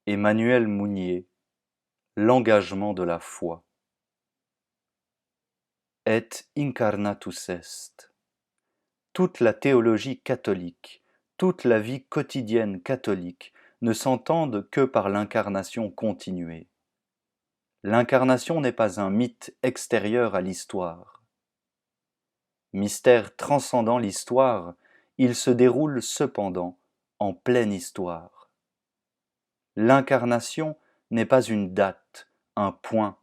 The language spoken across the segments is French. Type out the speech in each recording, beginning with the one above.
Emmanuel Mounier, l'engagement de la foi. Et incarnatus est. Toute la théologie catholique, toute la vie quotidienne catholique ne s'entendent que par l'incarnation continuée. L'incarnation n'est pas un mythe extérieur à l'histoire. Mystère transcendant l'histoire, il se déroule cependant en pleine histoire. L'incarnation n'est pas une date, un point,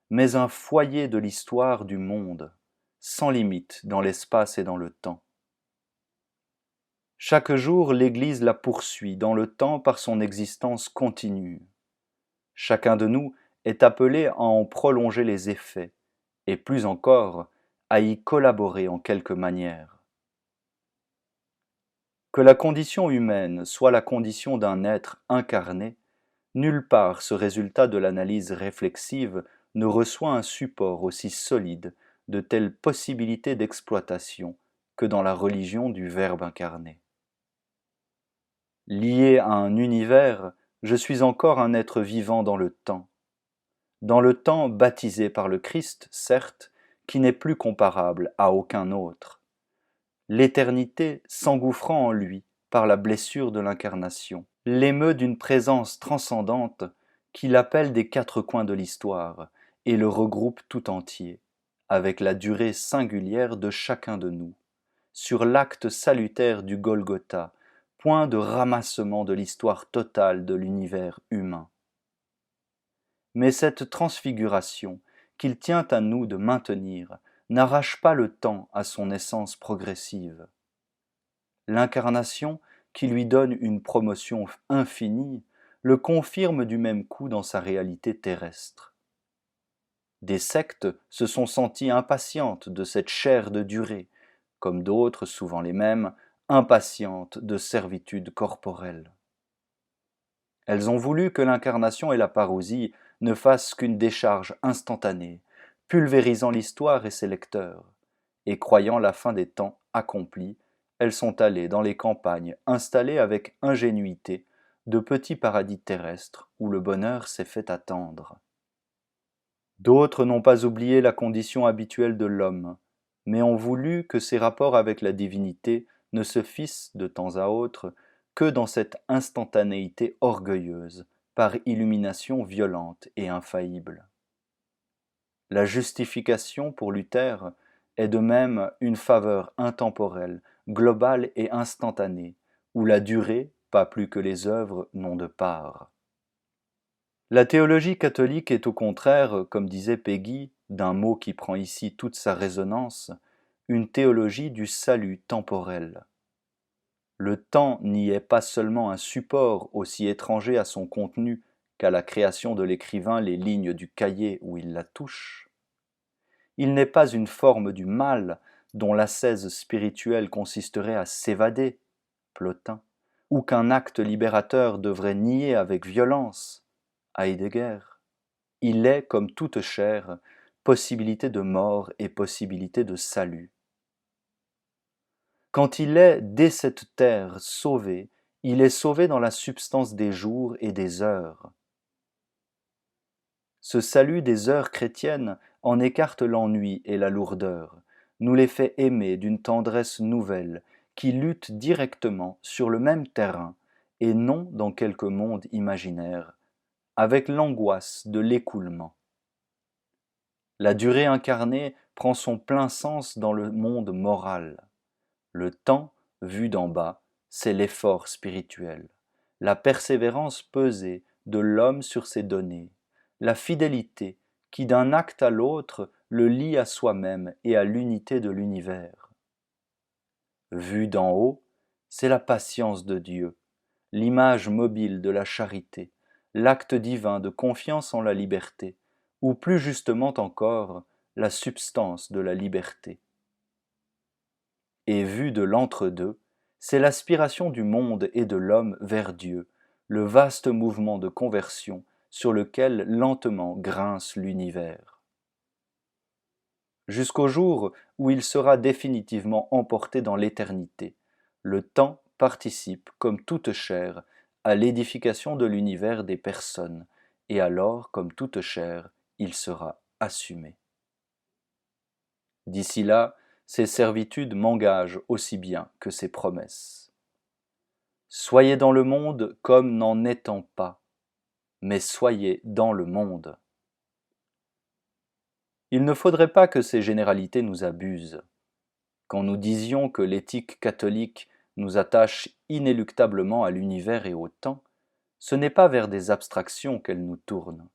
mais un foyer de l'histoire du monde, sans limite dans l'espace et dans le temps. Chaque jour, l'Église la poursuit dans le temps par son existence continue. Chacun de nous est appelé à en prolonger les effets, et plus encore, à y collaborer en quelque manière. Que la condition humaine soit la condition d'un être incarné, nulle part ce résultat de l'analyse réflexive ne reçoit un support aussi solide de telles possibilités d'exploitation que dans la religion du Verbe incarné. Lié à un univers, je suis encore un être vivant dans le temps baptisé par le Christ, certes, qui n'est plus comparable à aucun autre. L'éternité s'engouffrant en lui par la blessure de l'incarnation, l'émeut d'une présence transcendante qui l'appelle des quatre coins de l'histoire et le regroupe tout entier, avec la durée singulière de chacun de nous, sur l'acte salutaire du Golgotha, point de ramassement de l'histoire totale de l'univers humain. Mais cette transfiguration qu'il tient à nous de maintenir n'arrache pas le temps à son essence progressive. L'incarnation, qui lui donne une promotion infinie, le confirme du même coup dans sa réalité terrestre. Des sectes se sont senties impatientes de cette chair de durée, comme d'autres, souvent les mêmes, impatientes de servitude corporelle. Elles ont voulu que l'incarnation et la parousie ne fassent qu'une décharge instantanée, pulvérisant l'histoire et ses lecteurs, et croyant la fin des temps accomplie, elles sont allées dans les campagnes installer avec ingénuité de petits paradis terrestres où le bonheur s'est fait attendre. D'autres n'ont pas oublié la condition habituelle de l'homme, mais ont voulu que ses rapports avec la divinité ne se fissent de temps à autre que dans cette instantanéité orgueilleuse, par illumination violente et infaillible. La justification pour Luther est de même une faveur intemporelle, globale et instantanée, où la durée, pas plus que les œuvres, n'ont de part. La théologie catholique est au contraire, comme disait Peggy, d'un mot qui prend ici toute sa résonance, une théologie du salut temporel. Le temps n'y est pas seulement un support aussi étranger à son contenu qu'à la création de l'écrivain les lignes du cahier où il la touche. Il n'est pas une forme du mal dont l'ascèse spirituelle consisterait à s'évader, Plotin, ou qu'un acte libérateur devrait nier avec violence, Heidegger. Il est, comme toute chair, possibilité de mort et possibilité de salut. Quand il est, dès cette terre, sauvé, il est sauvé dans la substance des jours et des heures. Ce salut des heures chrétiennes en écarte l'ennui et la lourdeur, nous les fait aimer d'une tendresse nouvelle qui lutte directement sur le même terrain et non dans quelque monde imaginaire, avec l'angoisse de l'écoulement. La durée incarnée prend son plein sens dans le monde moral. Le temps, vu d'en bas, c'est l'effort spirituel, la persévérance pesée de l'homme sur ses données, la fidélité qui d'un acte à l'autre le lie à soi-même et à l'unité de l'univers. Vu d'en haut, c'est la patience de Dieu, l'image mobile de la charité, l'acte divin de confiance en la liberté, ou plus justement encore, la substance de la liberté. Et vu de l'entre-deux, c'est l'aspiration du monde et de l'homme vers Dieu, le vaste mouvement de conversion sur lequel lentement grince l'univers. Jusqu'au jour où il sera définitivement emporté dans l'éternité, le temps participe, comme toute chair, à l'édification de l'univers des personnes, et alors, comme toute chair, il sera assumé. D'ici là, ses servitudes m'engagent aussi bien que ses promesses. Soyez dans le monde comme n'en étant pas, mais soyez dans le monde. Il ne faudrait pas que ces généralités nous abusent. Quand nous disions que l'éthique catholique nous attache inéluctablement à l'univers et au temps, ce n'est pas vers des abstractions qu'elle nous tourne,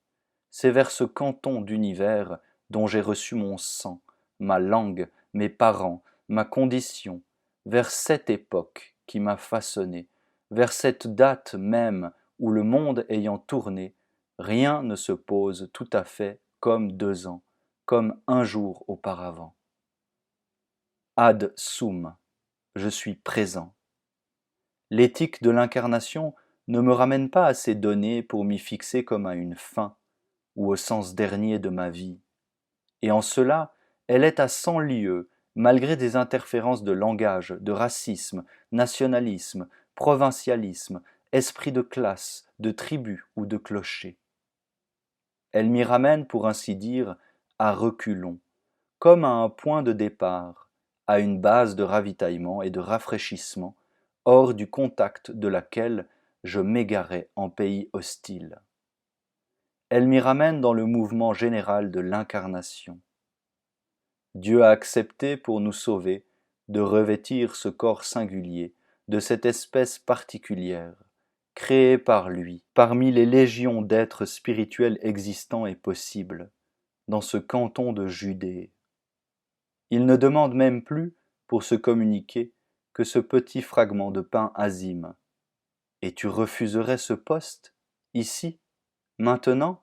c'est vers ce canton d'univers dont j'ai reçu mon sang, ma langue, mes parents, ma condition, vers cette époque qui m'a façonné, vers cette date même où le monde ayant tourné, rien ne se pose tout à fait comme 2 ans, comme un jour auparavant. Ad sum, je suis présent. L'éthique de l'incarnation ne me ramène pas à ces données pour m'y fixer comme à une fin, ou au sens dernier de ma vie. Et en cela, elle est à 100 lieues, malgré des interférences de langage, de racisme, nationalisme, provincialisme, esprit de classe, de tribu ou de clocher. Elle m'y ramène, pour ainsi dire, à reculons, comme à un point de départ, à une base de ravitaillement et de rafraîchissement, hors du contact de laquelle je m'égarais en pays hostile. Elle m'y ramène dans le mouvement général de l'incarnation. Dieu a accepté pour nous sauver de revêtir ce corps singulier de cette espèce particulière, créée par lui, parmi les légions d'êtres spirituels existants et possibles, dans ce canton de Judée. Il ne demande même plus, pour se communiquer, que ce petit fragment de pain azime. Et tu refuserais ce poste, ici, maintenant ?